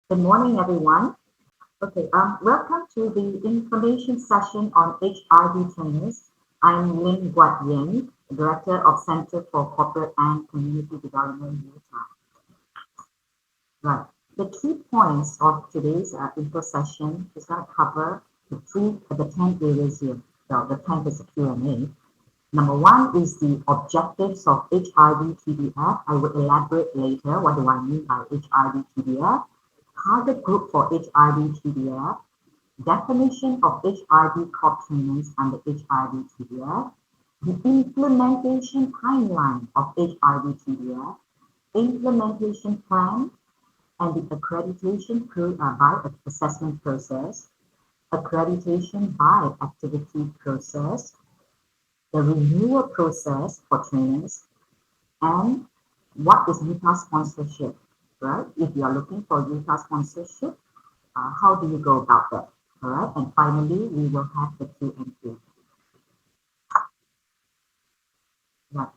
Good morning, everyone. Okay, welcome to the information session on HRD trainers. I'm Lynn Guat Yin, Director of Center for Corporate and Community Development, Utah. Right. The key points of today's info session is going to cover the 10 areas here. Well, the 10 is a Q&A. Number one is the objectives of HRD TDF. I will elaborate later what do I mean by HRD TDF. Target group for HRD TDF, definition of HRD corp trainers under HRD TDF, the implementation timeline of HRD TDF, implementation plan, and the accreditation by assessment process, accreditation by activity process, the renewal process for trainers, and what is Utah sponsorship, right? If you are looking for Utah sponsorship, how do you go about that? All right, and finally, we will have the Q&A. Right.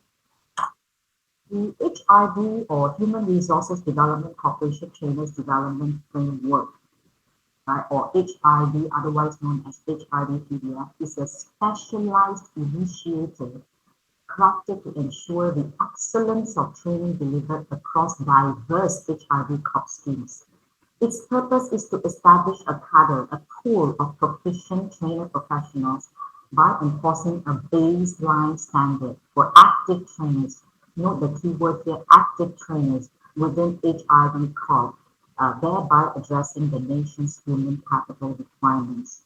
The HRD or Human Resources Development Corporation Trainers Development Framework, right, or HRD, otherwise known as HRD PDF, is a specialized initiative crafted to ensure the excellence of training delivered across diverse HRD corp schemes. Its purpose is to establish a cadre, a pool of proficient trainer professionals by enforcing a baseline standard for active trainers. Note the keyword here, active trainers within HRD Corp, thereby addressing the nation's human capital requirements.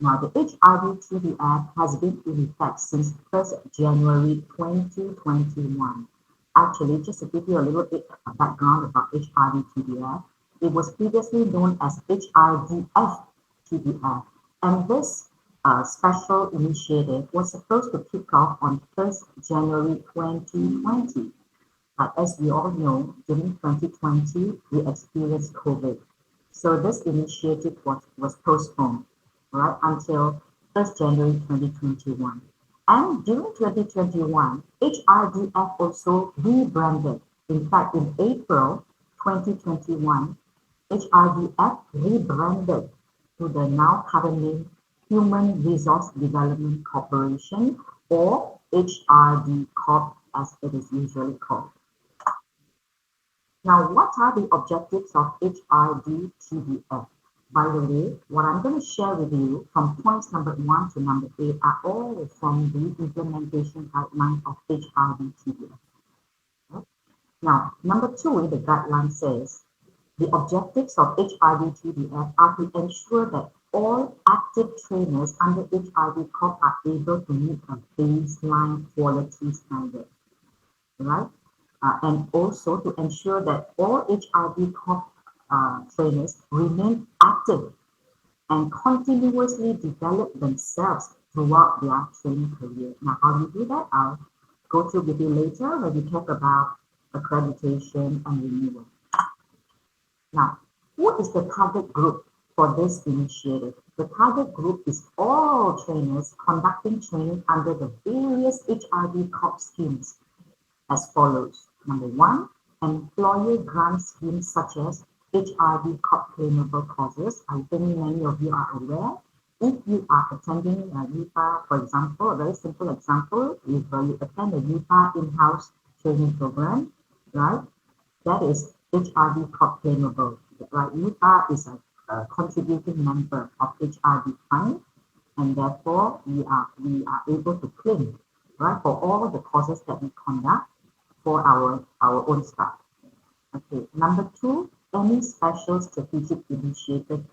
Now, the HRD Act has been in effect since 1st January 2021. Actually, just to give you a little bit of background about HRD Act, it was previously known as HRDF TDF, and this special initiative was supposed to kick off on 1st January 2020. But as we all know, during 2020, we experienced COVID. So this initiative was postponed right until 1st January 2021. And during 2021, HRDF also rebranded. In fact, in April 2021, HRDF rebranded to the now current name Human Resource Development Corporation, or HRD Corp as it is usually called. Now, what are the objectives of HRD TDF? By the way, what I'm going to share with you from points number 1 to number 8 are all from the implementation guideline of HRD TDF. Okay? Now, number 2 in the guideline says the objectives of HRD TDF are to ensure that all active trainers under HRD Corp are able to meet a baseline quality standard, right? And also to ensure that all HRD Corp trainers remain active and continuously develop themselves throughout their training career. Now, how do you do that? I'll go through with you later when we talk about accreditation and renewal. Now, who is the target group for this initiative? The target group is all trainers conducting training under the various HRD Corp schemes as follows. Number 1, employer grant schemes such as HRD Corp claimable courses. I think many of you are aware. If you are attending a UPA, for example, a very simple example, if you attend a UPA in-house training program, right, that is HRD Corp claimable. Right, UPA is a contributing member of HRD fund, and therefore we are able to claim, right, for all the courses that we conduct for our own staff. Okay, number 2, any special strategic initiative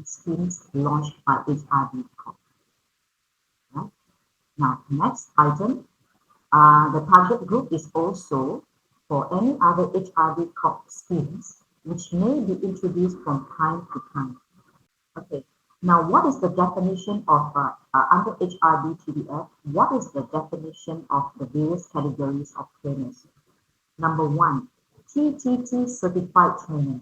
schemes launched by HRD Corp. Right? Now, next item, the target group is also for any other HRD Corp schemes which may be introduced from time to time. Okay, now what is the definition of under HRD TDF? What is the definition of the various categories of trainers? Number 1, TTT certified trainer.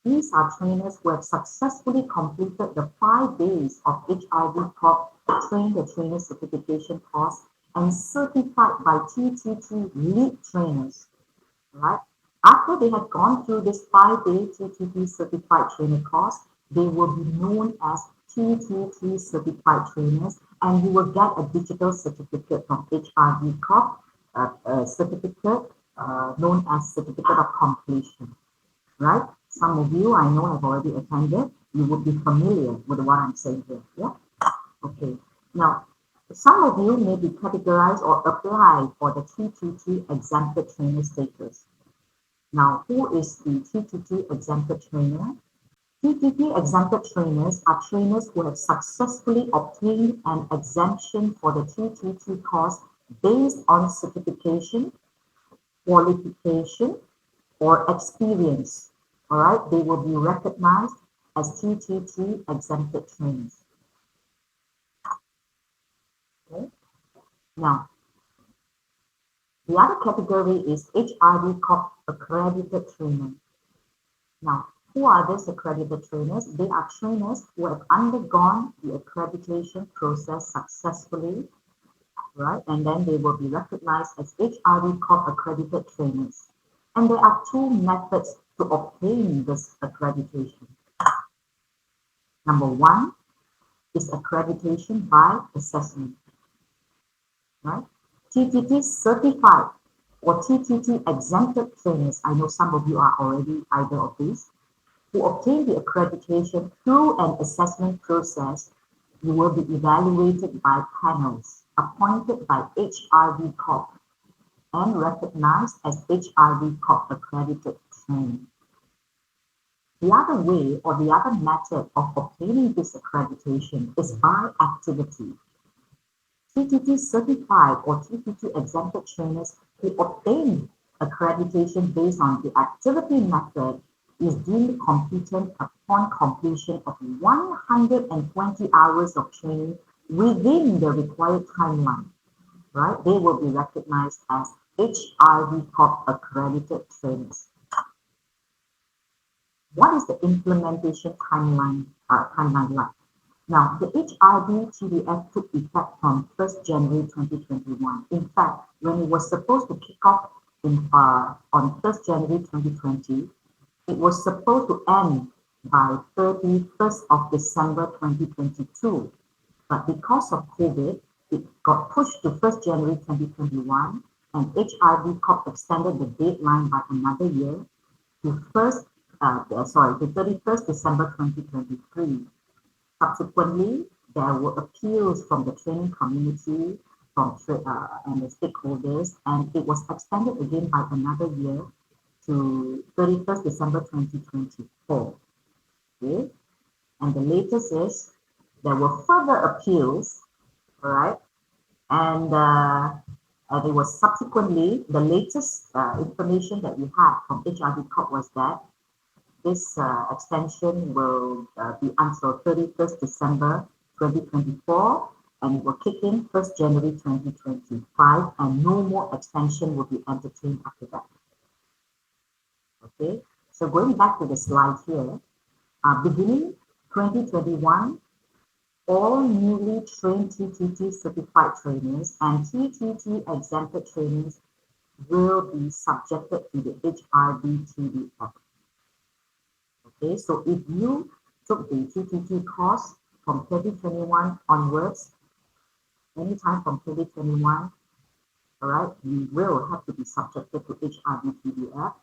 These are trainers who have successfully completed the 5 days of HRD Corp Train the Trainer certification course and certified by TTT lead trainers. Right? After they have gone through this 5-day TTT certified trainer course, they will be known as TTT certified trainers, and you will get a digital certificate from HRD Corp, a certificate known as Certificate of Completion, right? Some of you I know have already attended. You would be familiar with what I'm saying here. Yeah. Okay. Now, some of you may be categorized or apply for the TTT exempted trainer status. Now, who is the TTT exempted trainer? TTT exempted trainers are trainers who have successfully obtained an exemption for the TTT course based on certification, qualification, or experience. All right, they will be recognized as TTT exempted trainers. Okay. Now, the other category is HRD Corp accredited trainer. Now, who are these accredited trainers? They are trainers who have undergone the accreditation process successfully, right? And then they will be recognized as HRD Corp accredited trainers. And there are two methods to obtain this accreditation. Number one is accreditation by assessment, right? TTT certified or TTT exempted trainers. I know some of you are already either of these. To obtain the accreditation through an assessment process, you will be evaluated by panels appointed by HRD Corp and recognized as HRD Corp accredited training. The other way or the other method of obtaining this accreditation is by activity. TTT certified or TTT exempted trainers who obtain accreditation based on the activity method is deemed competent upon completion of 120 hours of training within the required timeline, right? They will be recognized as HRD Corp accredited trainers. What is the implementation timeline like? Now, the HRD TDF took effect from 1st January 2021. In fact, when it was supposed to kick off on 1st January 2020, it was supposed to end by 31st of December 2022. But because of COVID, it got pushed to 1st January 2021, and HRD Corp extended the deadline by another year to 31st December 2023. Subsequently, there were appeals from the training community and the stakeholders, and it was extended again by another year to 31st December 2024. Okay? And the latest is there were further appeals, all right? And there was subsequently the latest information that we had from HRD Corp was that this extension will be until 31st December 2024 and it will kick in 1st January 2025 and no more extension will be entertained after that. Okay, so going back to the slide here, beginning 2021, all newly trained TTT certified trainers and TTT exempted trainers will be subjected to the HRD TDF. Okay, so if you took the TTT course from 2021 onwards, anytime from 2021, all right, you will have to be subjected to HRD TDF.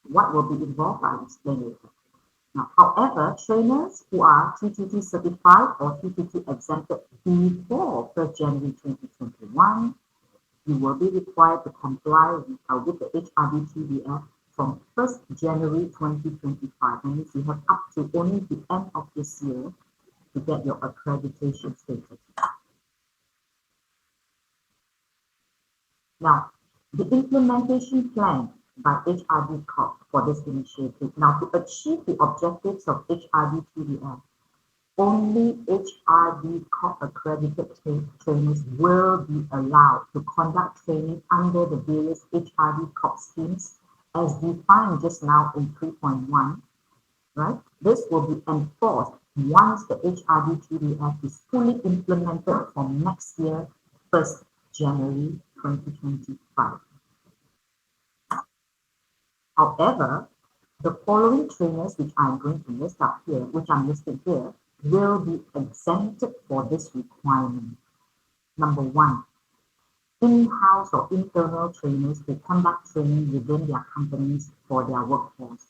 What will be involved, I'll explain later. Now, however, trainers who are TTT certified or TTT exempted before 1st January 2021, you will be required to comply with the HRD TDF from 1st January 2025. That means you have up to only the end of this year to get your accreditation status. Now, the implementation plan by HRD Corp for this initiative. Now, to achieve the objectives of HRD TDF, only HRD Corp accredited trainers will be allowed to conduct training under the various HRD Corp schemes as defined just now in 3.1, right? This will be enforced once the HRD TDF is fully implemented from next year, 1st January 2025. However, the following trainers which I'm going to list up here, which I'm listing here, will be exempted for this requirement. Number one, in-house or internal trainers who conduct training within their companies for their workforce.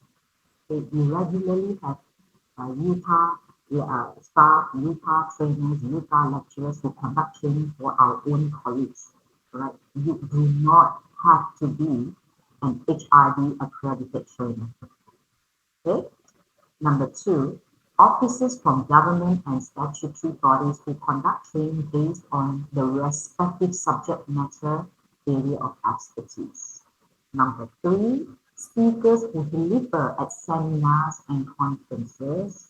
We regularly have Utah staff, Utah trainers, Utah lecturers who conduct training for our own colleagues. Right? You do not have to be an HRD accredited trainer. Okay? Number two, officers from government and statutory bodies who conduct training based on the respective subject matter area of expertise. Number three, speakers who deliver at seminars and conferences.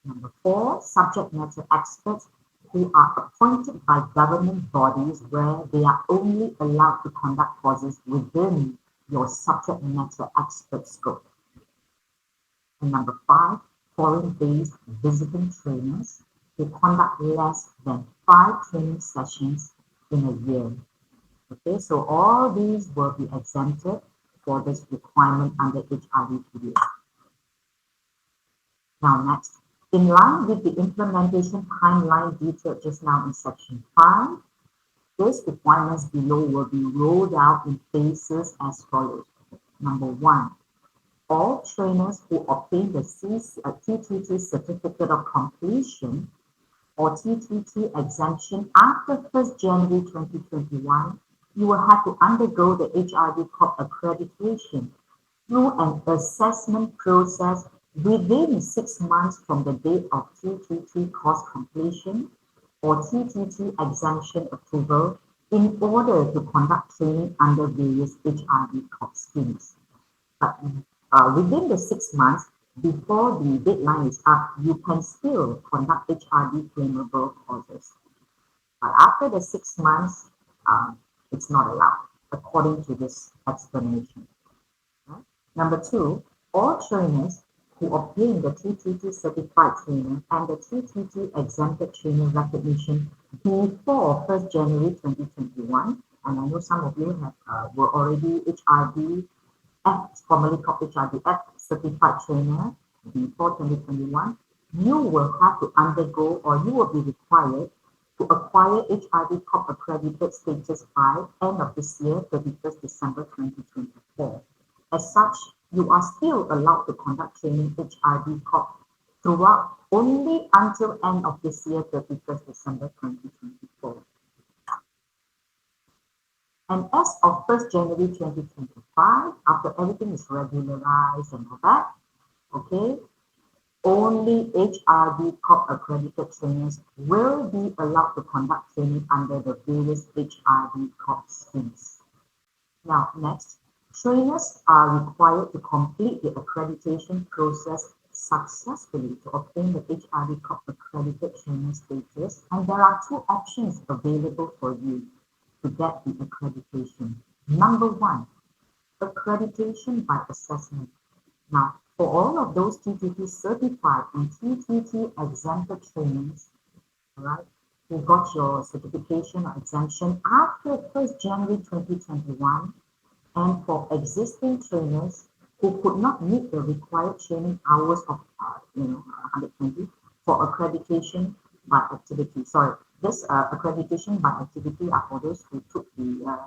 Number four, subject matter experts who are appointed by government bodies where they are only allowed to conduct courses within your subject matter expert scope. And number five, foreign-based visiting trainers who conduct less than 5 training sessions in a year. Okay, so all these will be exempted for this requirement under HRD PDA. Now next, in line with the implementation timeline detailed just now in section 5, these requirements below will be rolled out in phases as follows. Number one, all trainers who obtain the TTT Certificate of Completion or TTT exemption after 1st January 2021, you will have to undergo the HRD Corp accreditation through an assessment process within 6 months from the date of TTT course completion or TTT exemption approval in order to conduct training under various HRD Corp schemes. But within the 6 months before the deadline is up, you can still conduct HRD claimable courses. But after the 6 months, it's not allowed, according to this explanation. Right? Number two, all trainers who obtain the TTT certified trainer and the TTT exempted trainer recognition before 1st January 2021, and I know some of you were already HRD F, formerly called HRDF certified trainer before 2021, you will have to undergo or you will be required to acquire HRD Corp accredited status by end of this year, 31st December 2024. As such, you are still allowed to conduct training HRD Corp throughout only until end of this year, 31st December 2024. And as of 1st January 2025, after everything is regularized and all that, okay, only HRD Corp accredited trainers will be allowed to conduct training under the various HRD Corp schemes. Now, next, trainers are required to complete the accreditation process successfully to obtain the HRD Corp accredited trainer status, and there are two options available for you to get the accreditation. Number one, accreditation by assessment. Now, for all of those TTT certified and TTT exempted trainers, all right, who got your certification or exemption after 1st January 2021, and for existing trainers who could not meet the required training hours of 120 for accreditation by activity. Sorry, this accreditation by activity are for those who took the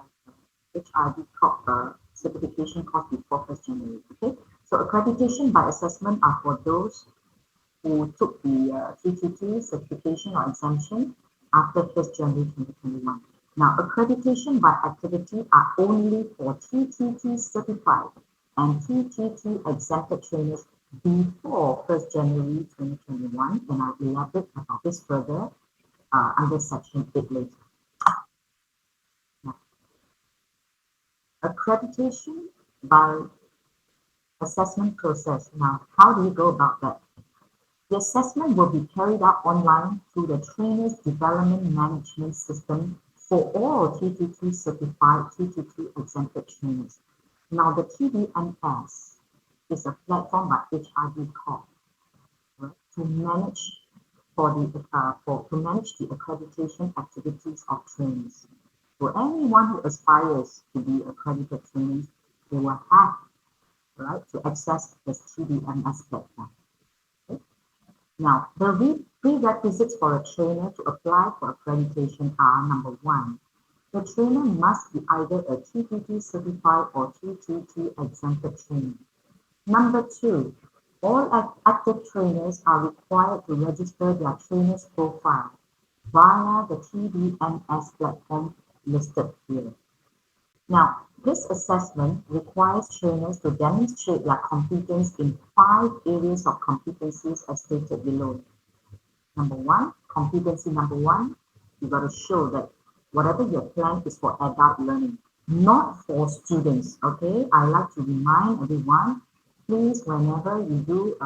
HRD Corp certification course before 1st January. Okay, so accreditation by assessment are for those who took the TTT certification or exemption after 1st January 2021. Now, accreditation by activity are only for TTT certified and TTT exempted trainers before 1st January 2021, and I'll elaborate about this further under section 8 later. Now, accreditation by assessment process. Now, how do you go about that? The assessment will be carried out online through the Trainers Development Management System for all TTT certified TTT exempted trainers. Now, the TDMS is a platform by HRD Corp, right, to manage to manage the accreditation activities of trainers. For anyone who aspires to be accredited trainers, they will have right, to access this TDMS platform. Okay? Now, the prerequisites for a trainer to apply for accreditation are: number one, the trainer must be either a TTT certified or TTT exempted trainer. Number two, all active trainers are required to register their trainer's profile via the TDMS platform listed here. Now, this assessment requires trainers to demonstrate their competence in 5 areas of competencies as stated below. Number one, competency number one, you got to show that whatever your plan is for adult learning, not for students. Okay, I like to remind everyone, please, whenever you do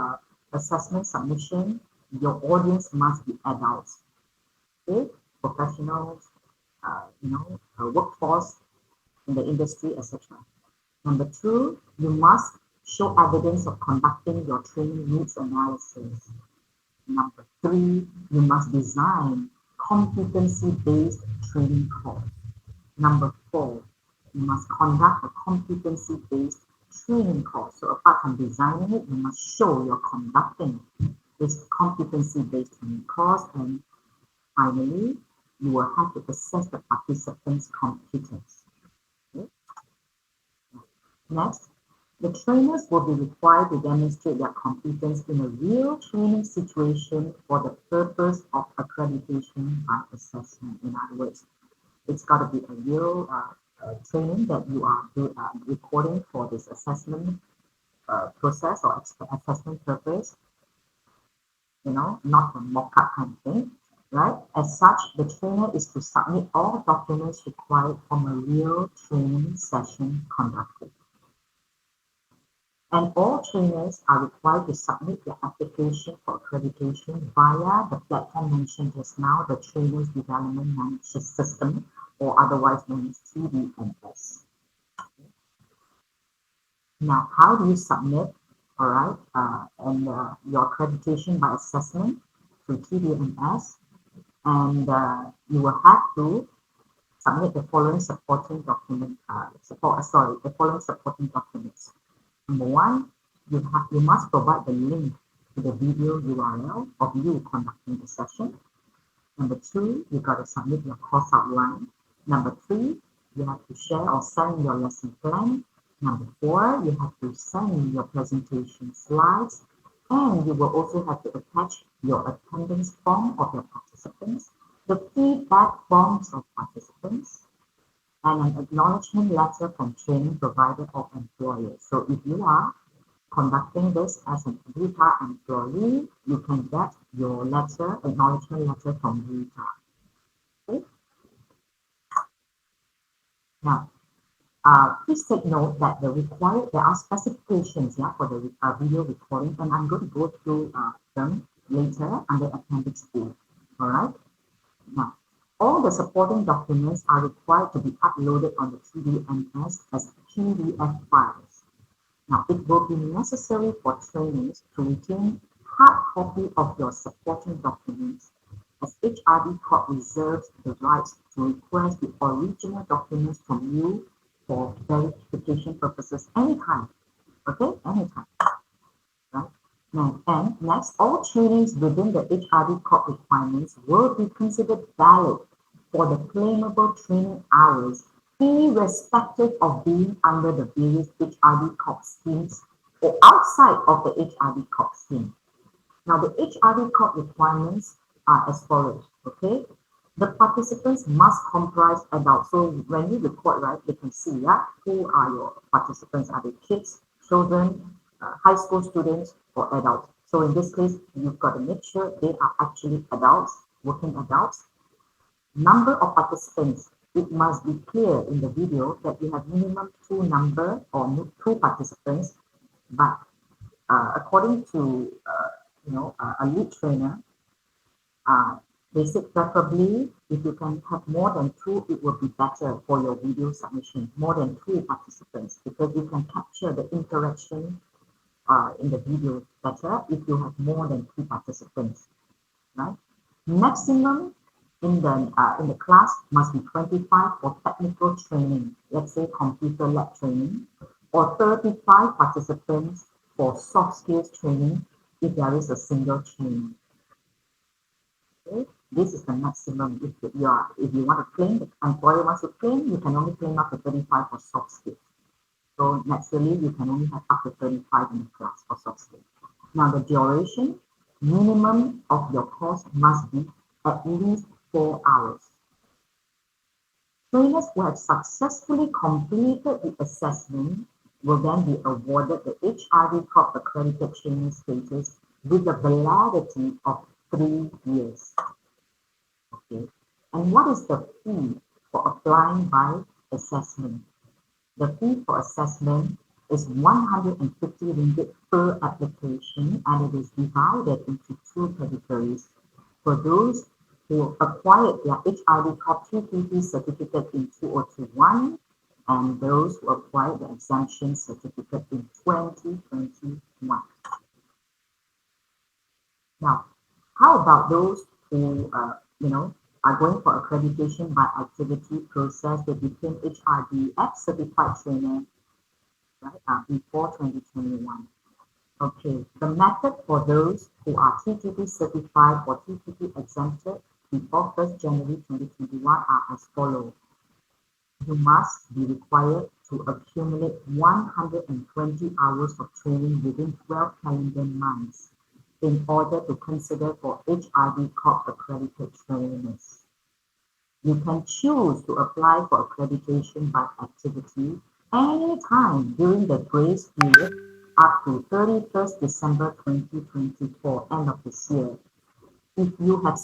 assessment submission, your audience must be adults. Okay, professionals, workforce in the industry, etc. Number two, you must show evidence of conducting your training needs analysis. Number three, you must design competency-based training course. Number four, you must conduct a competency-based training course. So apart from designing it, you must show you're conducting this competency-based training course. And finally, you will have to assess the participants' competence. Okay? Next, the trainers will be required to demonstrate their competence in a real training situation for the purpose of accreditation by assessment. In other words, it's got to be a real training that you are recording for this assessment process or assessment purpose, not a mock-up kind of thing, right? As such, the trainer is to submit all documents required from a real training session conducted. And all trainers are required to submit their application for accreditation via the platform mentioned just now, the Trainers Development Management System, or otherwise known as TDMS. Now, how do you submit, all right, your accreditation by assessment through TDMS? And you will have to submit the following supporting document, the following supporting documents. Number one, you must provide the link to the video URL of you conducting the session. Number two, you got to submit your course outline. Number three, you have to share or send your lesson plan. Number four, you have to send your presentation slides. And you will also have to attach your attendance form of your participants, the feedback forms of participants, and an acknowledgement letter from training provider or employer. So if you are conducting this as an VITA employee, you can get your acknowledgement letter from VITA. Okay? Now, please take note that there are specifications for the video recording, and I'm going to go through them later under Appendix A. All right? Now, all the supporting documents are required to be uploaded on the TDMS as PDF files. Now, it will be necessary for trainers to retain hard copy of your supporting documents, as HRD Corp reserves the rights to request the original documents from you for verification purposes anytime. Okay, anytime. Right? Now, and next, all trainings within the HRD Corp requirements will be considered valid for the claimable training hours, irrespective of being under the various HRD Corp schemes or outside of the HRD Corp scheme. Now, the HRD Corp requirements are as follows, okay? The participants must comprise adults. So when you record, right, you can see, who are your participants? Are they kids, children, high school students, or adults? So in this case, you've got to make sure they are actually adults, working adults. Number of participants. It must be clear in the video that you have minimum two participants, but according to a lead trainer, they said preferably if you can have more than two, it will be better for your video submission, more than two participants, because you can capture the interaction in the video better if you have more than two participants, right? Maximum in the class must be 25 for technical training, let's say computer lab training, or 35 participants for soft skills training if there is a single training. Okay? This is the maximum. If you want to claim, the employer wants to claim, you can only claim up to 35 for soft skills. So naturally, you can only have up to 35 in the class for soft skills. Now the duration, minimum of your course must be at least 4 hours. Trainers who have successfully completed the assessment will then be awarded the HRD Corp accredited training status with the validity of 3 years. Okay. And what is the fee for applying by assessment? The fee for assessment is 150 ringgit per application, and it is divided into 2 categories. For those who acquired their HRD Corp 3PP certificate in 2021 and those who acquired the exemption certificate in 2021. Now, how about those who, are going for accreditation by activity process? They became HRDF certified trainer, right, before 2021. Okay, the method for those who are TTP certified or TTP exempted before 1st January 2021 are as follows. You must be required to accumulate 120 hours of training within 12 calendar months in order to consider for HRD Corp accredited trainers. You can choose to apply for accreditation by activity anytime during the grace period up to 31st December 2024, end of this year. If you have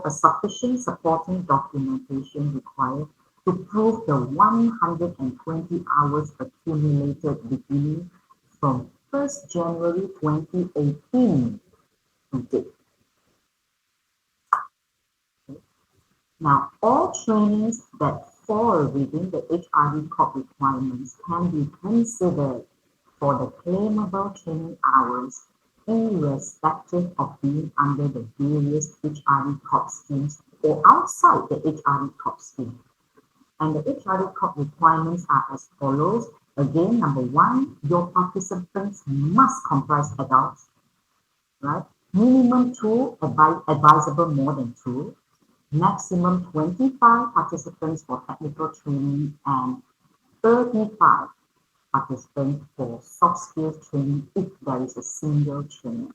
a sufficient supporting documentation required to prove the 120 hours accumulated beginning from 1st January 2018 to date. Now, all trainings that fall within the HRD Corp requirements can be considered for the claimable training hours irrespective of being under the various HRD Corp schemes or outside the HRD Corp scheme. And the HRD Corp requirements are as follows. Again, number one, your participants must comprise adults, right? Minimum 2, advisable more than 2. Maximum 25 participants for technical training and 35 participants for soft skills training if there is a single trainer.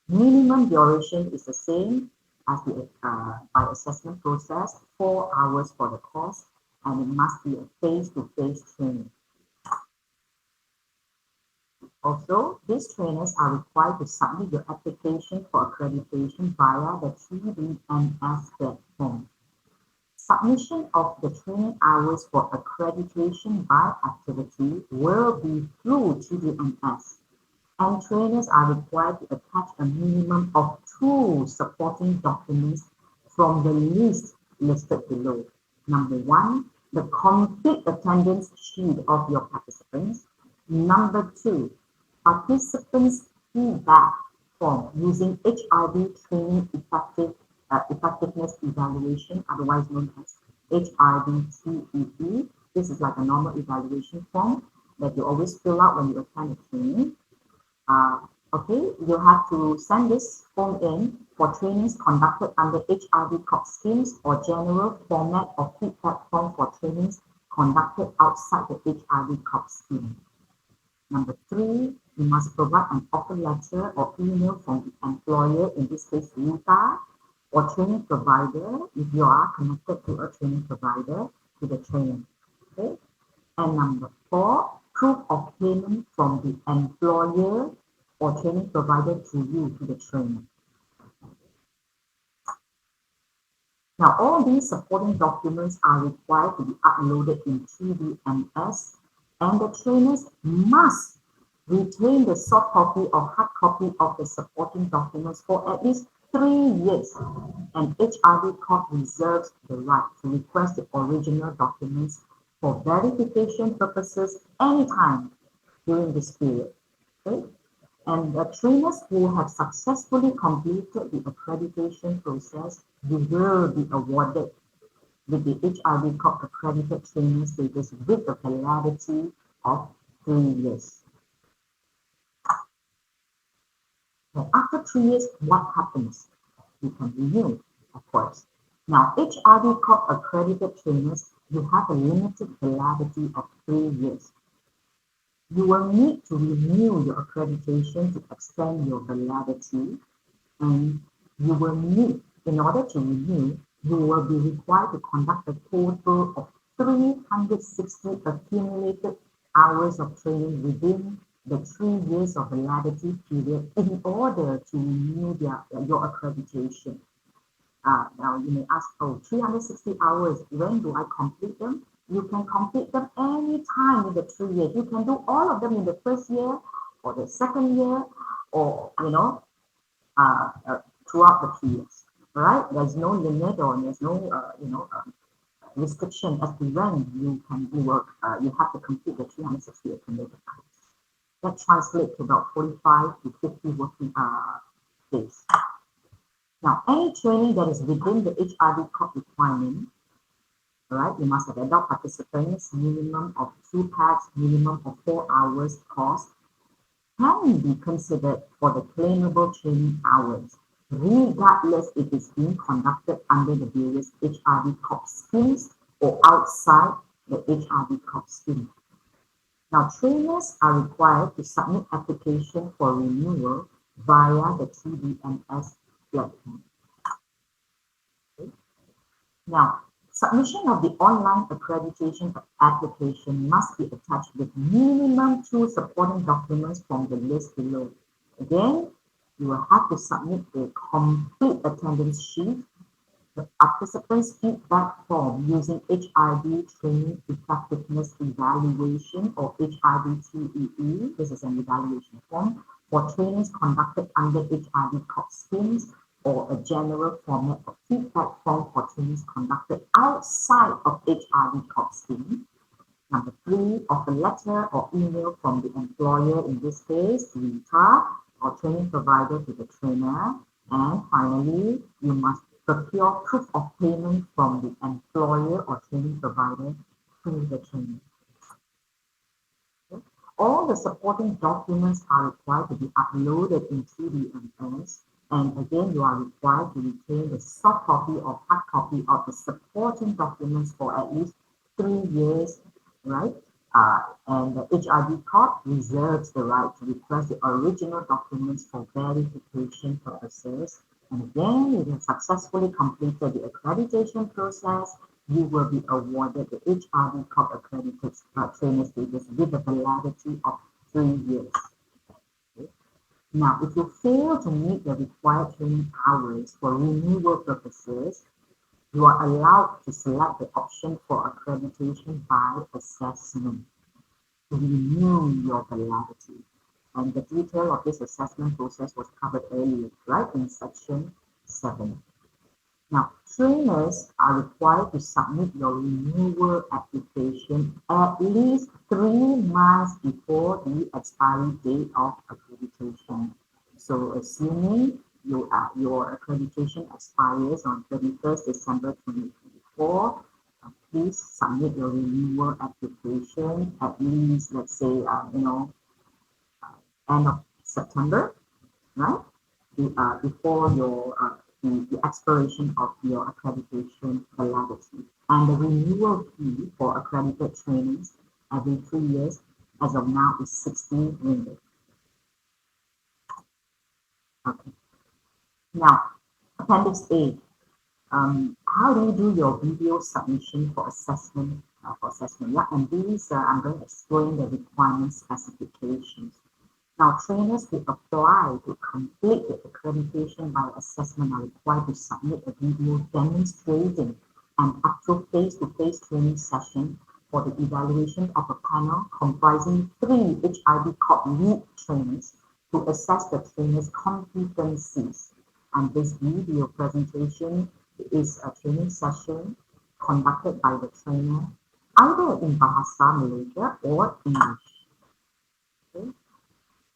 Minimum duration is the same as the by assessment process, 4 hours for the course, and it must be a face-to-face training. Also, these trainers are required to submit your application for accreditation via the TDMS platform. Submission of the training hours for accreditation by activity will be through TDMS, and trainers are required to attach a minimum of 2 supporting documents from the list listed below. Number 1, the complete attendance sheet of your participants. Number 2, participants' feedback form using HRD training effectiveness evaluation, otherwise known as HRD-TEE. This is like a normal evaluation form that you always fill out when you attend a training. Okay, you have to send this form in for trainings conducted under HRD Corp schemes or general format or feedback form for trainings conducted outside the HRD Corp scheme. Number 3, you must provide an offer letter or email from the employer, in this case, UTA, or training provider, if you are connected to a training provider, to the training. Okay? And number 4, proof of payment from the employer or training provider to you, to the trainer. Now, all these supporting documents are required to be uploaded in TDMS, and the trainers must retain the soft copy or hard copy of the supporting documents for at least 3 years, and HRD Corp reserves the right to request the original documents for verification purposes anytime during this period. Okay? And the trainers who have successfully completed the accreditation process, you will be awarded with the HRD Corp accredited training status with the validity of 3 years. Now, after 3 years, what happens? You can renew, of course. Now, HRD Corp accredited trainers, you have a limited validity of 3 years. You will need to renew your accreditation to extend your validity, and you will need, in order to renew, you will be required to conduct a total of 360 accumulated hours of training within the 3 years of validity period in order to renew your accreditation. Now you may ask, oh, 360 hours, when do I complete them? You can complete them any time in the 3 years. You can do all of them in the first year or the second year, or throughout the 3 years. All right, there's no limit, or there's no restriction as to when you have to complete the 360 accumulated hours. That translates to about 45 to 50 working days. Now, any training that is within the HRD COP requirement, all right, you must have adult participants, minimum of 2 packs, minimum of 4 hours course, can be considered for the claimable training hours, regardless if it's being conducted under the various HRD COP schemes or outside the HRD COP scheme. Now, trainers are required to submit application for renewal via the TDMS platform. Okay. Now, submission of the online accreditation application must be attached with minimum 2 supporting documents from the list below. Again, you will have to submit a complete attendance sheet, the participants' feedback form using HRD Training Effectiveness Evaluation or HRD TEE. This is an evaluation form for trainings conducted under HRD COP schemes, or a general format of feedback form for trainings conducted outside of HRD COP scheme. Number 3, of a letter or email from the employer, in this case, RETA, or training provider, to the trainer. And finally, you must procure proof of payment from the employer or training provider to the trainer. Okay. All the supporting documents are required to be uploaded into the MS, and again, you are required to retain the soft copy or hard copy of the supporting documents for at least 3 years, right? And the HRD Corp reserves the right to request the original documents for verification purposes. And again, if you have successfully completed the accreditation process, you will be awarded the HRD Corp accredited trainer status with a validity of 3 years. Okay. Now, if you fail to meet the required training hours for renewal purposes, you are allowed to select the option for accreditation by assessment to renew your validity. And the detail of this assessment process was covered earlier, right, in section 7. Now, trainers are required to submit your renewal application at least 3 months before the expiry date of accreditation. So, assuming your accreditation expires on 31st December 2024, please submit your renewal application at least, let's say, end of September, right? Before the expiration of your accreditation validity. And the renewal fee for accredited trainings every 3 years, as of now, is 60 ringgit. Okay. Now, Appendix A. How do you do your video submission for assessment? Yeah, and these I'm going to explain the requirement specifications. Now, trainers who apply to complete the accreditation by assessment are required to submit a video demonstrating an actual face-to-face training session for the evaluation of a panel comprising 3 HRD COP lead trainers to assess the trainer's competencies. And this video presentation is a training session conducted by the trainer either in Bahasa Malaysia or English. Okay.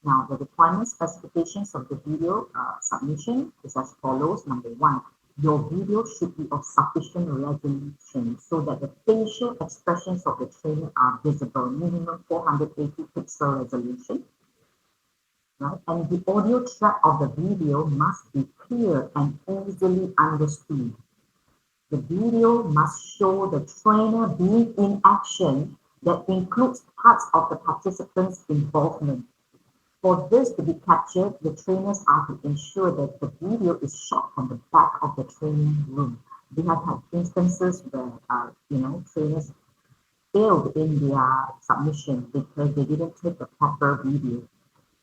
Now, the requirement specifications of the video submission is as follows. Number 1, Your video should be of sufficient resolution so that the facial expressions of the trainer are visible, minimum 480 pixel resolution, right? And the audio track of the video must be clear and easily understood. The video must show the trainer being in action that includes parts of the participants' involvement. For this to be captured, the trainers are to ensure that the video is shot from the back of the training room. We have had instances where, trainers failed in their submission because they didn't take the proper video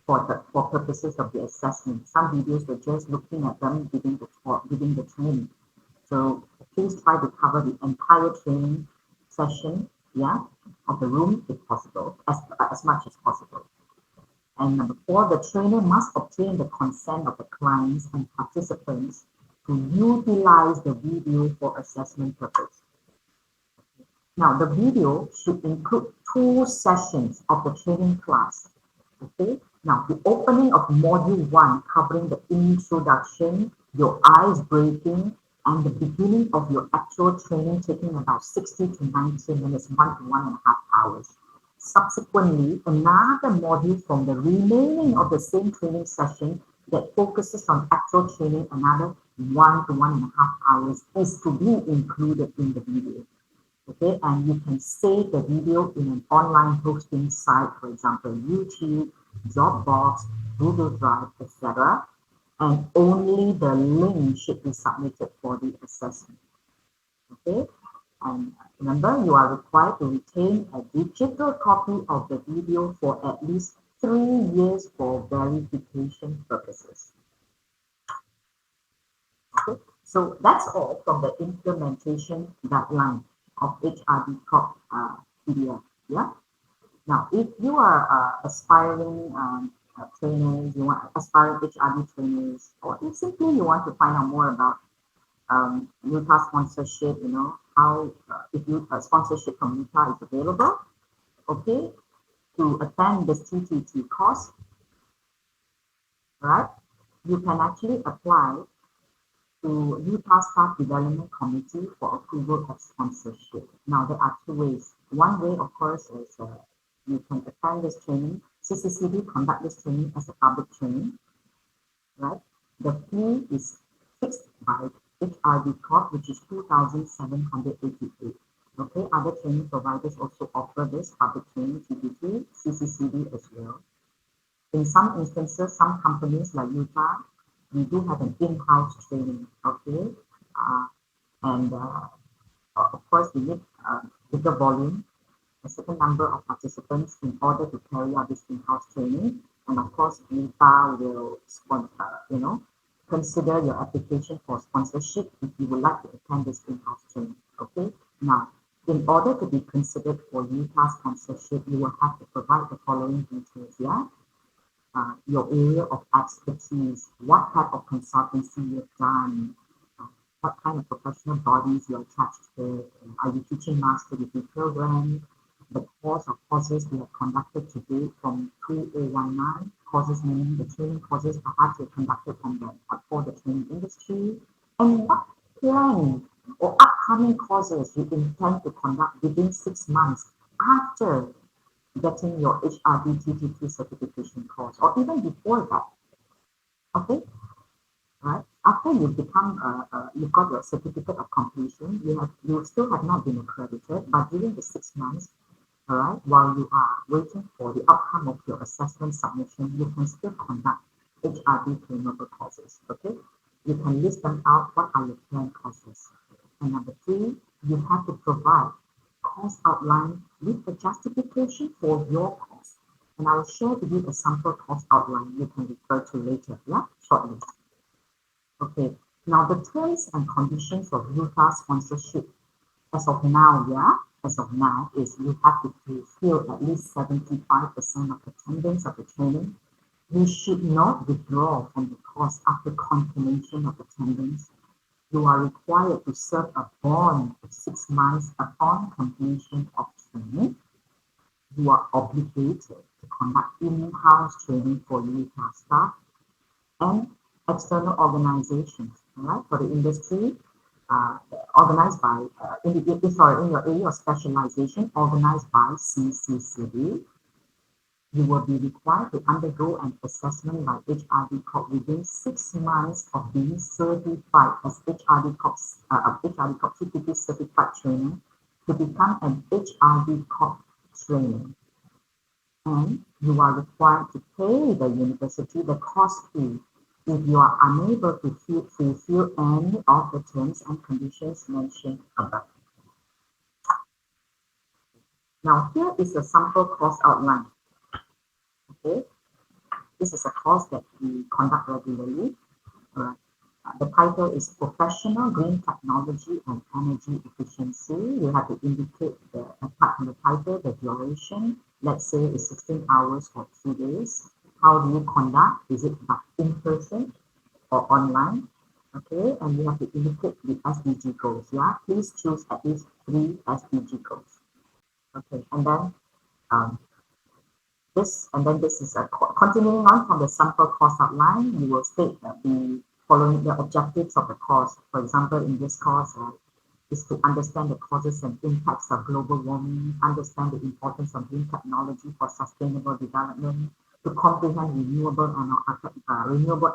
for purposes of the assessment. Some videos were just looking at them giving the talk, giving the training. So please try to cover the entire training session, yeah, of the room if possible, as much as possible. And number four, the trainer must obtain the consent of the clients and participants to utilize the video for assessment purpose. Now, the video should include 2 sessions of the training class. Okay. Now, the opening of module 1 covering the introduction, your ice breaking, and the beginning of your actual training taking about 60 to 90 minutes, 1 to 1.5 hours. Subsequently, another module from the remaining of the same training session that focuses on actual training, another 1 to 1.5 hours, is to be included in the video. Okay, and you can save the video in an online hosting site, for example, YouTube, Dropbox, Google Drive, etc. And only the link should be submitted for the assessment. Okay, and remember, you are required to retain a digital copy of the video for at least 3 years for verification purposes. Okay, so that's all from the implementation guideline of HRD Corp PDF. Yeah. Now, if you are aspiring trainers, you want aspiring HRD trainers, or if simply you want to find out more about Utah sponsorship, how if you sponsorship from Utah is available, okay, to attend this TTT course, right? You can actually apply to Utah Staff Development Committee for approval of sponsorship. Now, there are 2 ways. One way, of course, is you can attend this training. CCCD conduct this training as a public training, right? The fee is fixed by HRD Corp, which is 2,788. Okay, other training providers also offer this public training, TPT, CCCD as well. In some instances, some companies like Utah, we do have an in-house training, okay? And of course, we need bigger volume, a certain number of participants in order to carry out this in-house training. And of course, Utah will consider your application for sponsorship if you would like to attend this in-house training, okay? Now, in order to be considered for Utah sponsorship, you will have to provide the following details, yeah? Your area of expertise, what type of consultancy you've done, what kind of professional bodies you're attached to, are you teaching master degree program, the course or courses we have conducted to date from 2019, courses meaning the training courses perhaps you conducted for the training industry, and what plan or upcoming courses you intend to conduct within 6 months after getting your HRD TTT certification course, or even before that. Okay, right? After you become, you've got your certificate of completion, you still have not been accredited, but during the 6 months, all right, while you are waiting for the outcome of your assessment submission, you can still conduct HRD claimable courses. Okay, you can list them out. What are your planned courses? And number 3, you have to provide course outline with the justification for your course. And I will share with you a sample course outline you can refer to later, yeah, shortly. Okay, now the terms and conditions of Utah sponsorship as of now, is you have to fulfill at least 75% of attendance of the training. You should not withdraw from the course after confirmation of attendance. You are required to serve a bond of 6 months upon completion of training. You are obligated to conduct in-house training for Utah staff and external organizations all right, for the industry, uh, organized by, in your area of specialization, organized by CCCD. You will be required to undergo an assessment by HRD Corp within 6 months of being certified as HRD Corp CPP certified trainer to become an HRD Corp trainer. And you are required to pay the university the cost fee if you are unable to fulfill any of the terms and conditions mentioned above. Now, here is a sample course outline. Okay, this is a course that we conduct regularly. Alright. The title is Professional Green Technology and Energy Efficiency. You have to indicate apart from the title, the duration. Let's say it's 16 hours for 2 days. How do you conduct? Is it in person or online? Okay, and you have to indicate the SDG goals. Yeah, please choose at least 3 SDG goals. Okay, and then um, this is a continuing on from the sample course outline. You will state the following the objectives of the course. For example, in this course, is to understand the causes and impacts of global warming, understand the importance of green technology for sustainable development, to comprehend renewable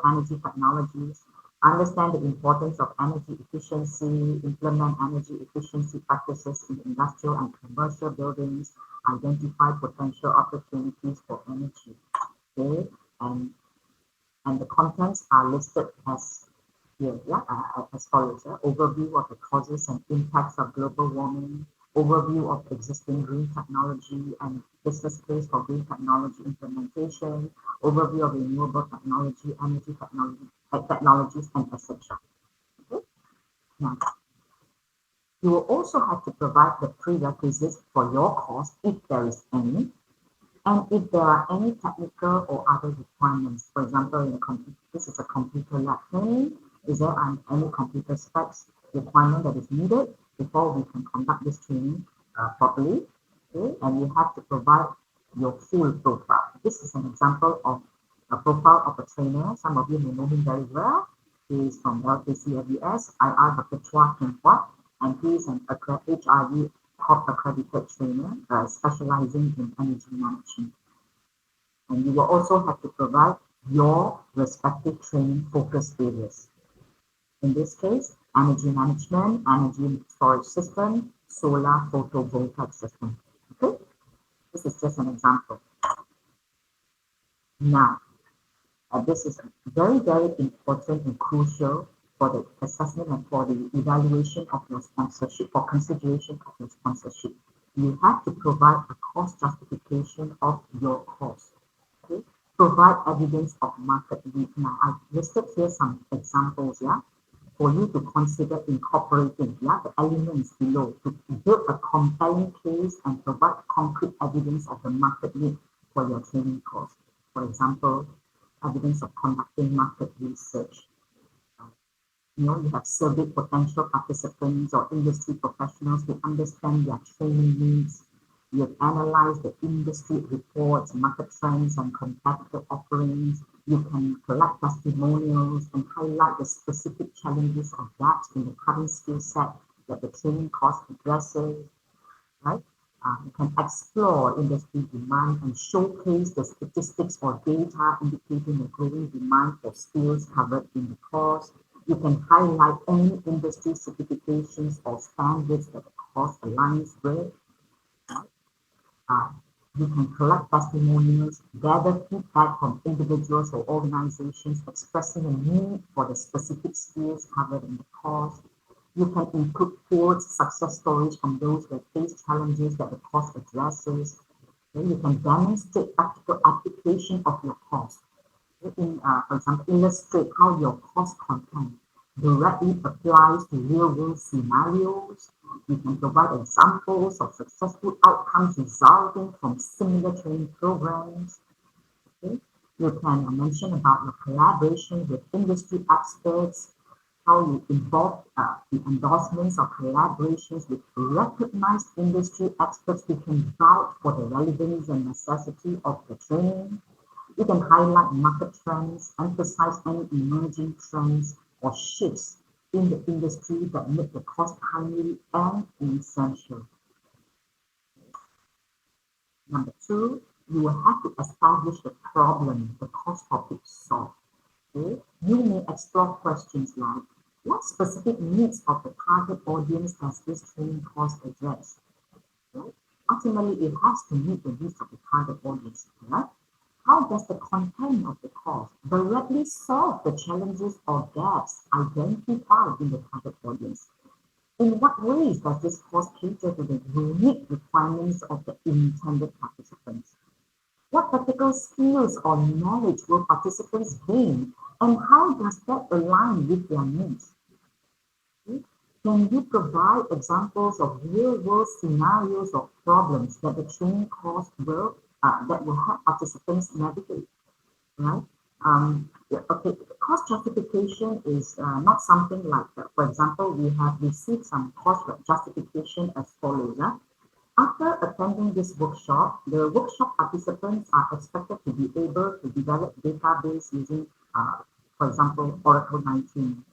energy technologies, understand the importance of energy efficiency, implement energy efficiency practices in industrial and commercial buildings, identify potential opportunities for energy. Okay, and and the contents are listed as here, yeah, as follows. Overview of the causes and impacts of global warming, overview of existing green technology and business case for green technology implementation, overview of renewable technology, energy technologies, and etc. Okay? Now, you will also have to provide the prerequisites for your course if there is any, and if there are any technical or other requirements. For example, this is a computer lab training. Is there any computer specs requirement that is needed before we can conduct this training properly? Okay, and you have to provide your full profile. This is an example of a profile of a trainer. Some of you may know him very well. He is from LKCWS, IR Dr. Chua Kian Huat, and he is an HRD top accredited trainer specializing in energy management. And you will also have to provide your respective training focus areas. In this case, energy management, energy storage system, solar photovoltaic system. Okay, this is just an example. Now, this is very, very important and crucial for the assessment and for the evaluation of your sponsorship, for consideration of your sponsorship. You have to provide a cost justification of your course. Okay? Provide evidence of market need. Now, I've listed here some examples, yeah, for you to consider incorporating, yeah, the elements below to build a compelling case and provide concrete evidence of the market need for your training course. For example, evidence of conducting market research. You have surveyed potential participants or industry professionals to understand their training needs. You have analyzed the industry reports, market trends, and competitor offerings. You can collect testimonials and highlight the specific challenges or gaps in the current skill set that the training course addresses, right? You can explore industry demand and showcase the statistics or data indicating the growing demand for skills covered in the course. You can highlight any industry certifications or standards that the course aligns with. Uh, you can collect testimonials, gather feedback from individuals or organizations expressing a need for the specific skills covered in the course. You can include quotes, success stories from those who face challenges that the course addresses. Then you can demonstrate practical application of your course. For example, illustrate how your course content directly applies to real-world scenarios. You can provide examples of successful outcomes resulting from similar training programs. Okay? You can mention about your collaboration with industry experts, how you involve the endorsements or collaborations with recognized industry experts who can vouch for the relevance and necessity of the training. You can highlight market trends, emphasize any emerging trends, or shifts in the industry that make the course timely and essential. Number two, you will have to establish the problem the course topic solves. Okay? You may explore questions like, what specific needs of the target audience does this training course address? Right? Ultimately, it has to meet the needs of the target audience. Right? How does the content of the course directly solve the challenges or gaps identified in the target audience? In what ways does this course cater to the unique requirements of the intended participants? What practical skills or knowledge will participants gain, and how does that align with their needs? Can you provide examples of real-world scenarios or problems that the training course that will help participants navigate? Right? Yeah, okay, cost justification is not something like that. For example, we have received some cost justification as follows. After attending this workshop, the workshop participants are expected to be able to develop database using, for example, Oracle 19.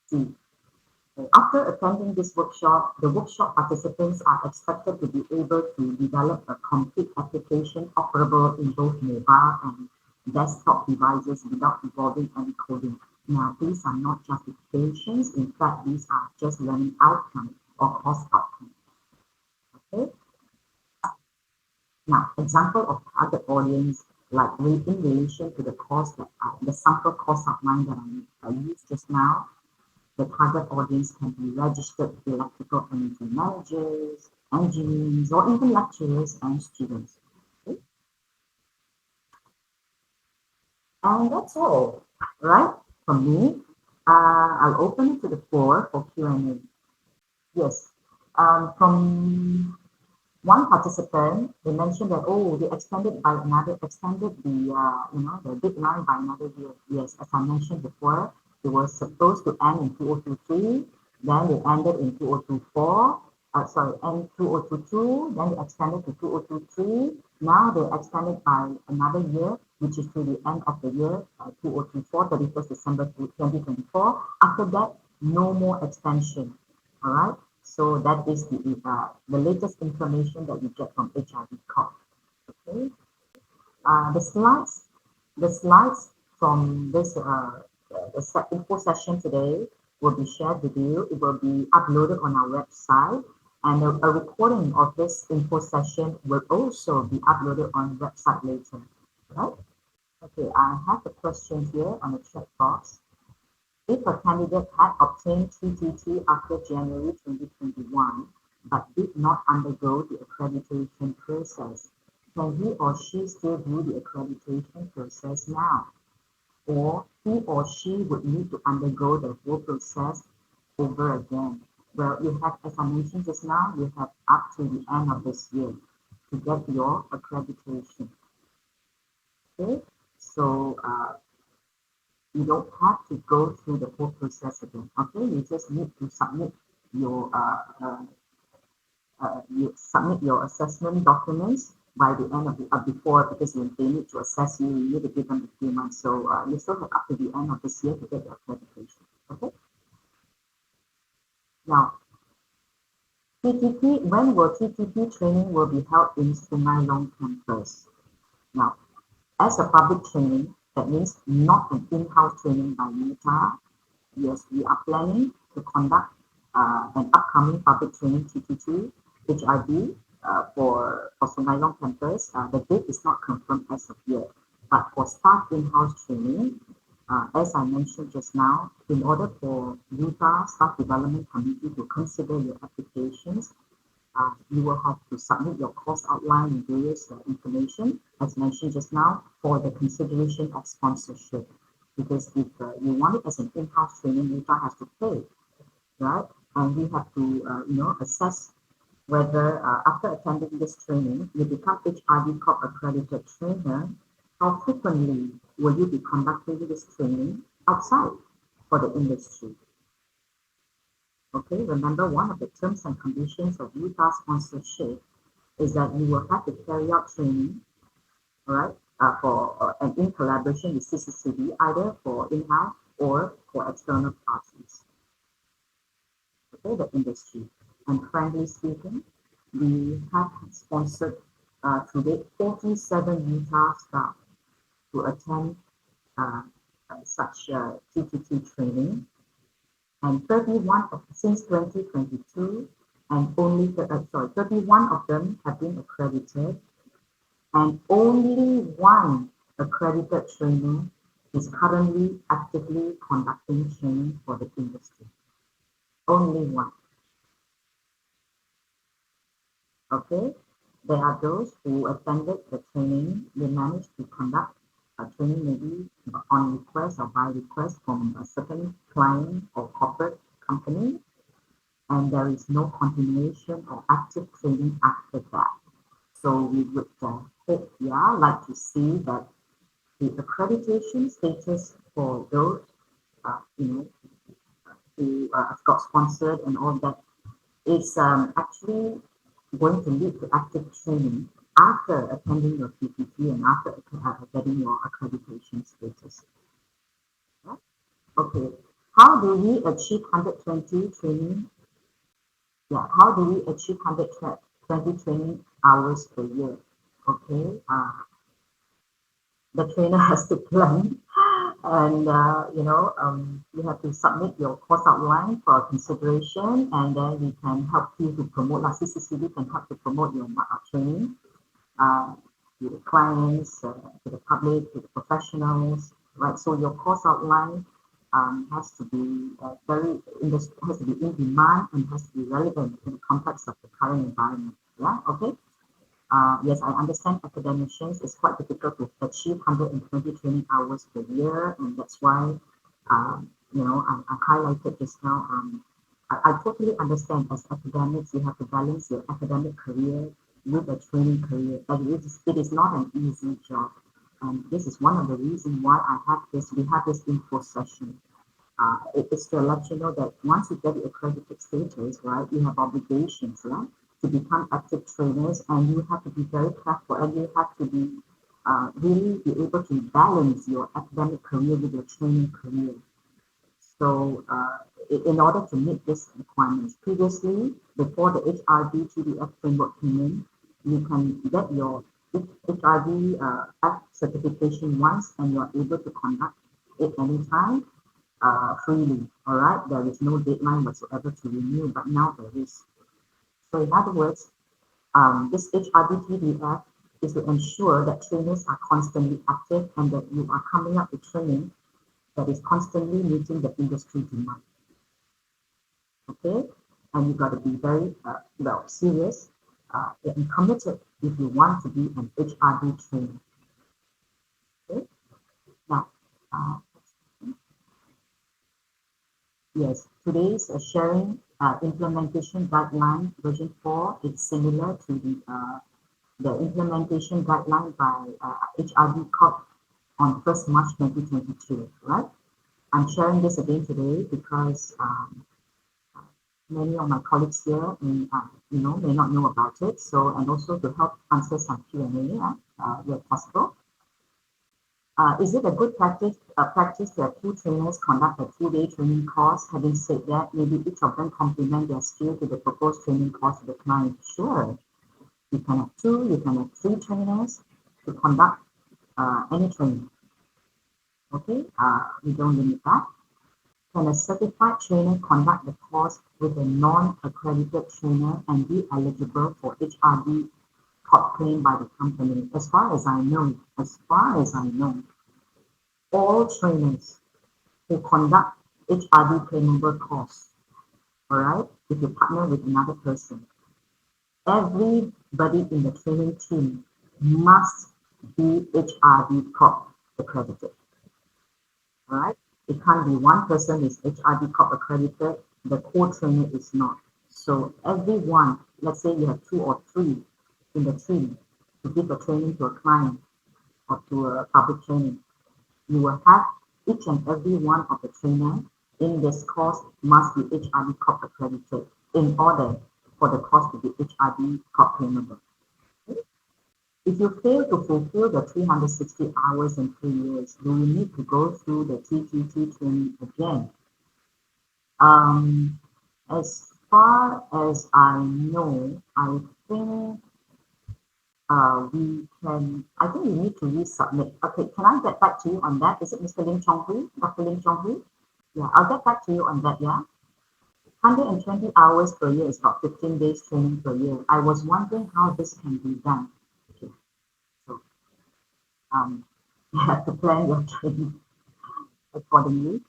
See, after attending this workshop, the workshop participants are expected to be able to develop a complete application operable in both mobile and desktop devices without involving any coding. Now, these are not justifications. In fact, these are just learning outcomes or course outcomes. Okay. Now, example of target audience, like in relation to the course that the sample course outline that I used just now, the target audience can be registered electrical energy managers, engineers, or even lecturers and students. Okay? And that's all, right? From me, I'll open it to the floor for Q&A. Yes, from one participant, they mentioned that, oh, they extended the, the deadline by another year. Yes, as I mentioned before, it was supposed to end in 2023, then it ended in 2024, and 2022, then they extended to 2023. Now they extended by another year, which is to the end of the year, 2024, 31st December 2024. After that, no more extension. All right. So that is the latest information that we get from HRD Corp. Okay. The slides from this info session today will be shared with you. It will be uploaded on our website, and a recording of this info session will also be uploaded on the website later. Right? Okay. I have a question here on the chat box. If a candidate had obtained TTT after January 2021 but did not undergo the accreditation process, can he or she still do the accreditation process now? Or he or she would need to undergo the whole process over again? Well, you have, as I mentioned just now, you have up to the end of this year to get your accreditation. Okay, so you don't have to go through the whole process again. Okay, you just need to submit your assessment documents by the end of before, because when they need to assess you, you need to give them a few months. So you still have up to the end of this year to get your accreditation. Okay. Now, TTP. When will TTP training will be held in Sungai Long campus? Now, as a public training, that means not an in-house training by UTA. Yes, we are planning to conduct an upcoming public training TTT HRD for Sungai Long campus. The date is not confirmed as of yet, but for staff in-house training, as I mentioned just now, in order for UTA Staff Development Committee to consider your applications, you will have to submit your course outline and various information, as mentioned just now, for the consideration of sponsorship. Because if you want it as an in-house training, UTA has to pay, right? And we have to, assess whether after attending this training, you become HRD Corp accredited trainer, how frequently will you be conducting this training outside for the industry? Okay, remember, one of the terms and conditions of UTA sponsorship is that you will have to carry out training, all right, and in collaboration with CCCD, either for in-house or for external parties, okay, the industry. And frankly speaking, we have sponsored to date 47 Utah staff to attend uh, such TTT training, and 31 of, since 2022, and only 31 of them have been accredited, and only one accredited trainer is currently actively conducting training for the industry. Only one. Okay, there are those who attended the training. They managed to conduct a training maybe on request or by request from a certain client or corporate company, and there is no continuation or active training after that. So we would hope, yeah, like to see that the accreditation status for those, you know, who got sponsored and all that is actually going to lead to active training after attending your PPT and after getting your accreditation status. Yeah? Okay, how do we achieve 120 training? Yeah, how do we achieve 120 training hours per year? Okay, the trainer has to plan, and you have to submit your course outline for consideration, and then we can help you to promote. Like CCCD can help to promote your training uh, to the clients, to the public, to the professionals, right? So your course outline has to be has to be in demand and has to be relevant in the context of the current environment. Yeah, okay. Yes, I understand academicians it's quite difficult to achieve 120 training hours per year, and that's why, I highlighted just now. I totally understand as academics, you have to balance your academic career with a training career, but it is not an easy job. And this is one of the reasons why we have this info session. It is to let you know that once you get the accredited status, right, you have obligations, right, to become active trainers, and you have to be very careful, and you have to be really be able to balance your academic career with your training career. So, in order to meet these requirements, previously, before the HRD TDF framework came in, you can get your HRD F certification once, and you're able to conduct it anytime freely. All right, there is no deadline whatsoever to renew, but now there is. So, in other words, this HRD TDF is to ensure that trainers are constantly active and that you are coming up with training that is constantly meeting the industry demand. Okay, and you got to be very serious and committed if you want to be an HRD trainer. Okay, now uh, yes, today's sharing implementation guideline version 4 is similar to the implementation guideline by HRD Corp on 1st March 2022, right? I'm sharing this again today because many of my colleagues here may not know about it. So, and also to help answer some Q&A where possible. Is it a good practice to have two trainers conduct a 2-day training course? Having said that, maybe each of them complement their skill to the proposed training course to the client. Sure, you can have two, you can have three trainers to conduct any training. Okay, we don't limit that. Can a certified trainer conduct the course with a non-accredited trainer and be eligible for HRD claim by the company? As far as I know, all trainers who conduct HRD claimable course, all right, if you partner with another person, everybody in the training team must be HRD Corp accredited. All right, it can't be one person is HRD Corp accredited, the co-trainer is not. So everyone, let's say you have two or three in the team to give a training to a client or to a public training, you will have each and every one of the trainer in this course must be HRD Corp accredited in order for the course to be HRD Corp claimable. If you fail to fulfill the 360 hours in 3 years, you will need to go through the TTT training again. As far as I know, think I think we need to resubmit. Okay, can I get back to you on that? Is it Mr. Lim Chong Hui? Dr. Lim Chong Hui? Yeah, I'll get back to you on that, yeah? 120 hours per year is about 15 days training per year. I was wondering how this can be done. Okay, so you have to plan your training accordingly.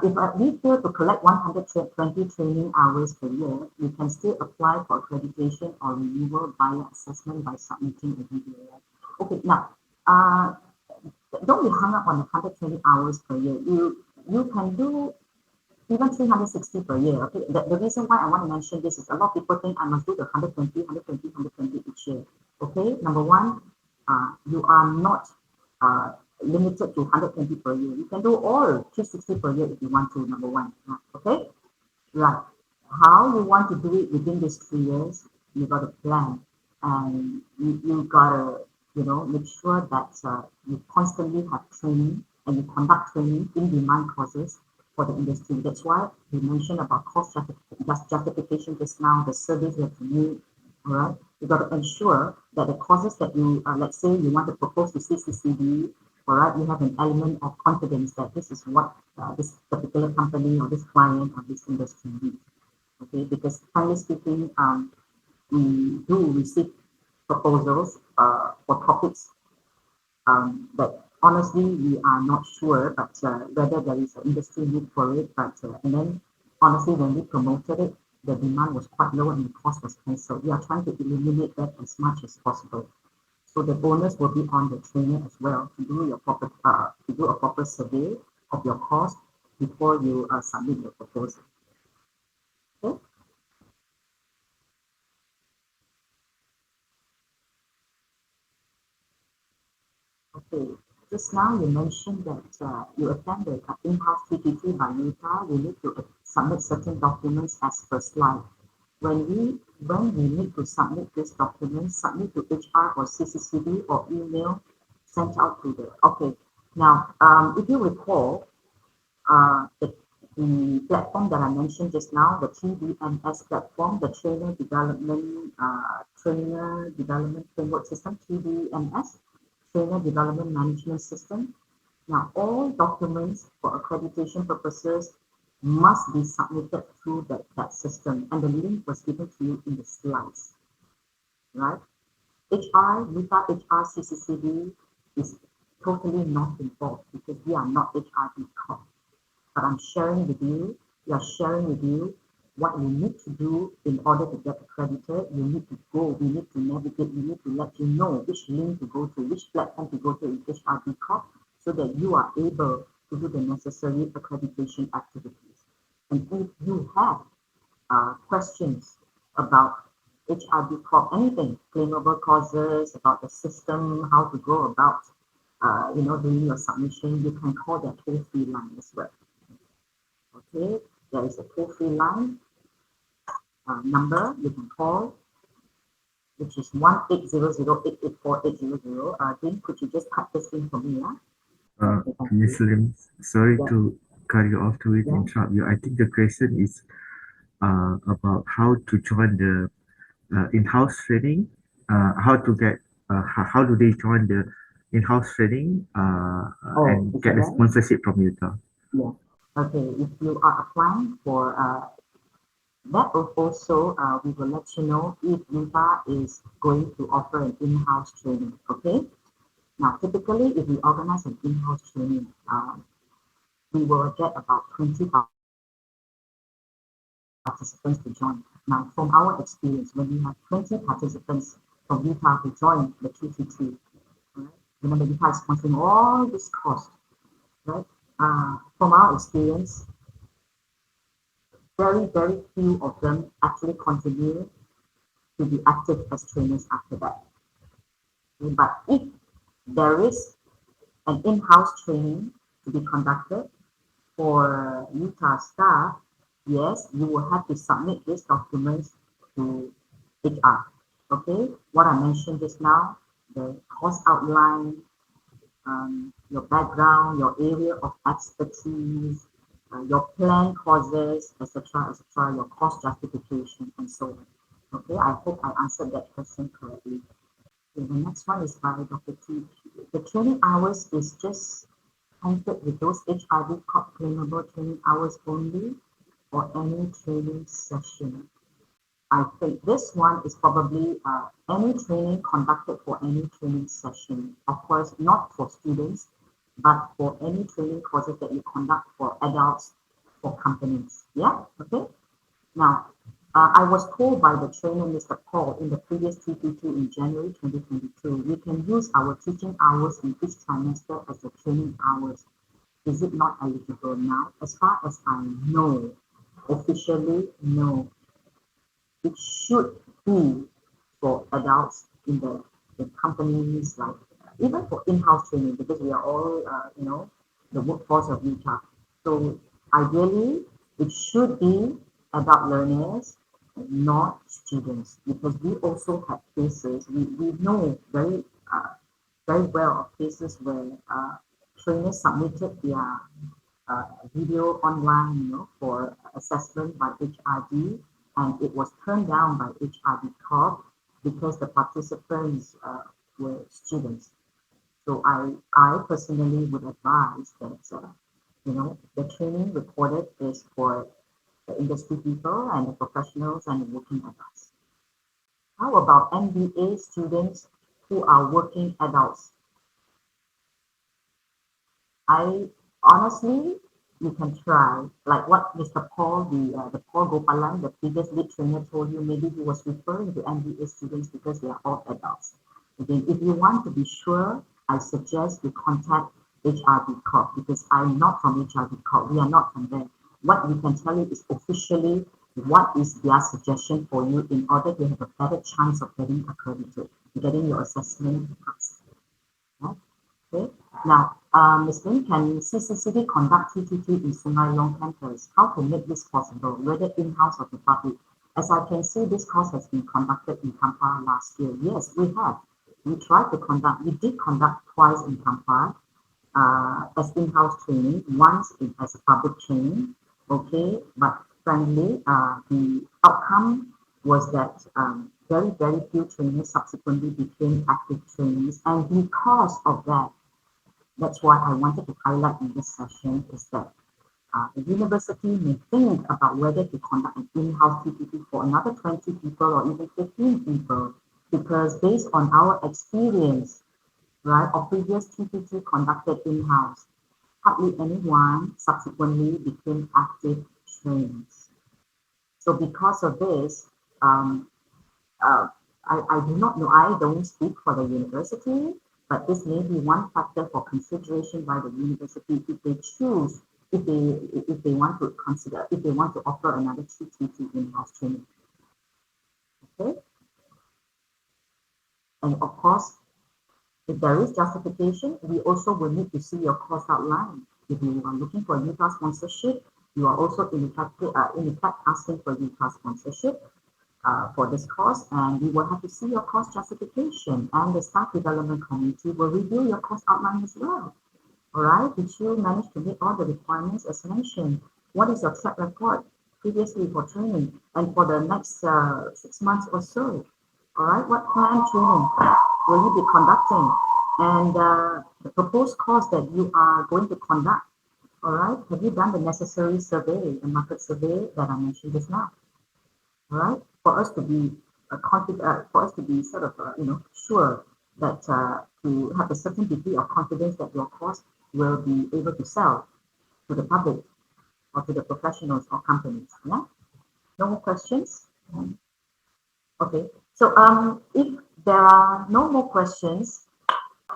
If we fail to collect 120 training hours per year, we can still apply for accreditation or renewal via assessment by submitting a video. Okay, now, uh, don't be hung up on the 120 hours per year. You can do even 360 per year. Okay, the reason why I want to mention this is a lot of people think I must do the 120, 120, 120 each year. Okay, number one, you are not limited to 120 per year. You can do all 360 per year if you want to, number one. Okay, right. How you want to do it within these 3 years, you got to plan, and you gotta, make sure that you constantly have training and you conduct training in demand courses for the industry. That's why we mentioned about cost justification just now, the service you have to meet. All right, you got to ensure that the courses that you, let's say, you want to propose to CCCD, all right, you have an element of confidence that this is what this particular company or this client or this industry needs. Okay, because frankly speaking, we do receive proposals for topics but honestly, we are not sure, but whether there is an industry need for it. But and then honestly, when we promoted it, the demand was quite low and the cost was cancelled. We are trying to eliminate that as much as possible. So the bonus will be on the trainer as well to do a proper survey of your cost before you submit your proposal. Okay. Okay, just now you mentioned that you attended an in-house TTT by NETA. You need to submit certain documents as per slide. When we need to submit these documents, submit to HR or CCCD or email sent out to the. Okay, now if you recall, the platform that I mentioned just now, the TDMS platform, the Trainer Development Framework System, TDMS, Trainer Development Management System. Now, all documents for accreditation purposes must be submitted through that system, and the link was given to you in the slides, right? HR, NITA HR CCCD is totally not involved because we are not HRD Corp. But I'm sharing with you, we are sharing with you what you need to do in order to get accredited. You need to go, we need to navigate, we need to let you know which link to go to, which platform to go to in HRD Corp, so that you are able to do the necessary accreditation activities. And if you have questions about HRD Corp, anything, claimable causes, about the system, how to go about, doing your submission, you can call that toll-free line as well. Okay, there is a toll-free line number you can call, which is 1-800-884-800. Jane, could you just type this in for me? Yeah? Okay, Ms. Lim, sorry yeah. to cut you off to Yeah. interrupt you. I think the question is about how to join the in-house training, how to get, how do they join the in-house training Oh, and is get that a right? sponsorship from Utah? Yeah. Okay, if you are applying for that, also we will let you know if Utah is going to offer an in-house training. Okay. Now, typically, if we organize an in-house training, we will get about 20 participants to join. Now, from our experience, when we have 20 participants from Utah to join the TTT, right? Remember, Utah is sponsoring all this cost, right? From our experience, very, very few of them actually continue to be active as trainers after that. Okay, but if there is an in-house training to be conducted for Utah staff, yes, you will have to submit these documents to HR. Okay, what I mentioned just now, the course outline, your background, your area of expertise, your planned courses, etc., etc., your course justification, and so on. Okay, I hope I answered that question correctly. Okay, the next one is by Dr. T. The training hours is just counted with those HRD claimable training hours only, or any training session. I think this one is probably any training conducted for any training session. Of course, not for students, but for any training courses that you conduct for adults, for companies. Yeah, okay. Now, I was told by the trainer, Mr. Paul, in the previous TPT in January 2022, we can use our teaching hours in each trimester as the training hours. Is it not eligible now? As far as I know, officially, no. It should be for adults in companies, like even for in-house training, because we are all the workforce of Utah. So ideally it should be adult learners, not students, because we also have cases, we know very well of cases where trainers submitted their video online, for assessment by HRD, and it was turned down by HRD Corp because the participants were students. So I personally would advise that, the training recorded is for the industry people and the professionals and the working adults. How about MBA students who are working adults? I honestly, you can try. Like what Mr. Paul, the Paul Gopalan, the previous lead trainer, told you. Maybe he was referring to MBA students because they are all adults. Again, if you want to be sure, I suggest you contact HRD Corp, because I'm not from HRD Corp. We are not from there. What we can tell you is officially what is their suggestion for you in order to have a better chance of getting accredited, getting your assessment passed. Right? Okay. Now, Ms. Lin, can CCCD conduct TTT in Sungai Long campus? How to make this possible, whether in-house or the public? As I can see, this course has been conducted in Kampar last year. Yes, we have. We did conduct twice in Kampar as in-house training, once as a public training. Okay, but frankly, the outcome was that very, very few trainers subsequently became active trainees. And because of that, that's why I wanted to highlight in this session is that the university may think about whether to conduct an in-house TPT for another 20 people or even 15 people, because based on our experience, right, of previous TPT conducted in-house, hardly anyone subsequently became active trainers. So because of this, um, uh, I do not know, I don't speak for the university, but this may be one factor for consideration by the university if they choose, if they want to consider, if they want to offer another TTT in-house training. Okay, and of course, if there is justification, we also will need to see your course outline. If you are looking for Utah sponsorship, you are also in effect asking for Utah sponsorship for this course, and we will have to see your course justification, and the staff development committee will review your course outline as well. All right, did you manage to meet all the requirements as mentioned? What is your track record previously for training and for the next 6 months or so? All right, what planned training will you be conducting? And the proposed course that you are going to conduct, all right, have you done the necessary survey, the market survey that I mentioned just now? All right, for us to be confident, for us to be sort of sure that to have a certain degree of confidence that your course will be able to sell to the public or to the professionals or companies. Yeah, no more questions. Okay, so if there are no more questions,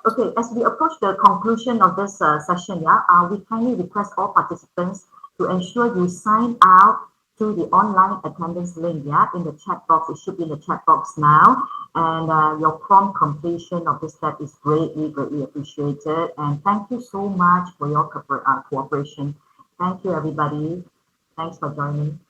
okay, as we approach the conclusion of this session, yeah, we kindly request all participants to ensure you sign out to the online attendance link, yeah, in the chat box. It should be in the chat box now. And your prompt completion of this step is greatly, greatly appreciated. And thank you so much for your cooperation. Thank you, everybody. Thanks for joining.